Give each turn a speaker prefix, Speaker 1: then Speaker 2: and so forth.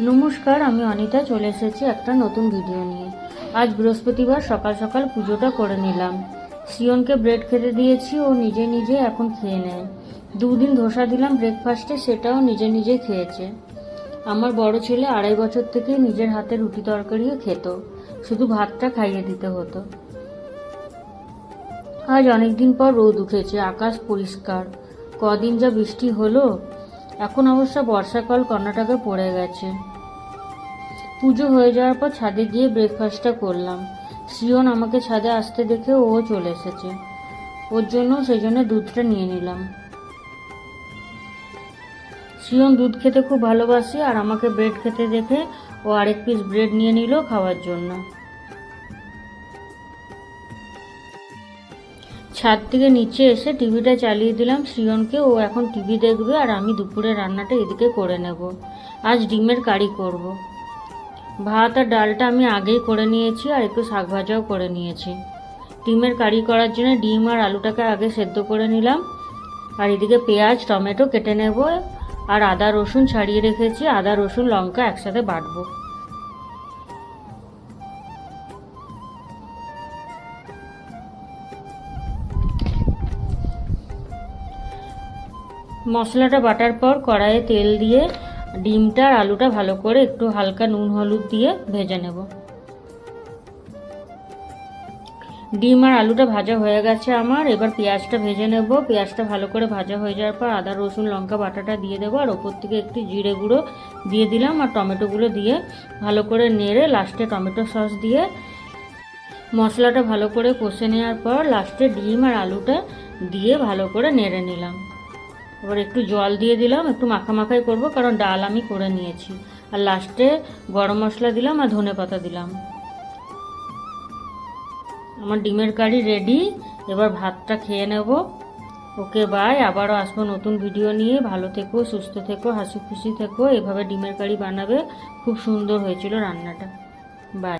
Speaker 1: নমস্কার, আমি অনিতা চলে এসেছি একটা নতুন ভিডিও নিয়ে। আজ বৃহস্পতিবার সকাল সকাল পুজোটা করে নিলাম। সিয়নকে ব্রেড খেতে দিয়েছি, ও নিজে নিজে এখন খেয়ে নেয়। 2 দিন ধোসা দিলাম ব্রেকফাস্টে, সেটাও নিজে নিজে খেয়েছে। আমার বড় ছেলে 2.5 বছর থেকে নিজের হাতে রুটি তরকারিও খেত, শুধু ভাতটা খাইয়ে দিতে হতো। আজ অনেকদিন পর রোদ উঠেছে, আকাশ পরিষ্কার। কদিন যা বৃষ্টি হলো। এখন অবশ্য বর্ষাকাল কর্ণাটকে পড়ে গেছে। পুজো হয়ে যাওয়ার পর ছাদে গিয়ে ব্রেকফাস্টটা করলাম। সিয়ন আমাকে ছাদে আসতে দেখে ও চলে এসেছে, ওর জন্য সেই জন্য দুধটা নিয়ে নিলাম। সিয়ন দুধ খেতে খুব ভালোবাসে, আর আমাকে ব্রেড খেতে দেখে ও আরেক পিস ব্রেড নিয়ে নিল খাওয়ার জন্য। ছাদ থেকে নিচে এসে টিভিটা চালিয়ে দিলাম সিয়নকে, ও এখন টিভি দেখবে আর আমি দুপুরে রান্নাটা এদিকে করে নেব। আজ ডিমের কারি করব। ভাত আর ডালটা আমি আগেই করে নিয়েছি, আর একটু শাক ভাজাও করে নিয়েছি। ডিমের কারি করার জন্য ডিম আর আলুটাকে আগে সেদ্ধ করে নিলাম, আর এদিকে পেঁয়াজ টমেটো কেটে নেব, আর আদা রসুন ছাড়িয়ে রেখেছি। আদা রসুন লঙ্কা একসাথে বাটবো। মশলাটা বাটার পর কড়াইয়ে তেল দিয়ে ডিমটা আর আলুটা ভালো করে একটু হালকা নুন হলুদ দিয়ে ভেজে নেব। ডিম আর আলুটা ভাজা হয়ে গেছে আমার, এবার পেঁয়াজটা ভেজে নেব। পেঁয়াজটা ভালো করে ভাজা হয়ে যাওয়ার পর আদা রসুন লঙ্কা বাটাটা দিয়ে দেবো, আর ওপর থেকে একটু জিরে গুঁড়ো দিয়ে দিলাম, আর টমেটোগুলো দিয়ে ভালো করে নেড়ে লাস্টে টমেটো সস দিয়ে মশলাটা ভালো করে কষে নেওয়ার পর লাস্টে ডিম আর আলুটা দিয়ে ভালো করে নেড়ে নিলাম। এবার একটু জল দিয়ে দিলাম, একটু মাখামাখাই করব কারণ ডাল আমি করে নিয়েছি। আর লাস্টে গরম মশলা দিলাম আর ধনেপাতা দিলাম। আমার ডিমের কারি রেডি, এবার ভাতটা খেয়ে নেব। ওকে বাই, আবারও আসবো নতুন ভিডিও নিয়ে। ভালো থেকো, সুস্থ থেকো, হাসি খুশি থেকো। এভাবে ডিমের কারি বানাবে, খুব সুন্দর হয়েছিল রান্নাটা। বাই।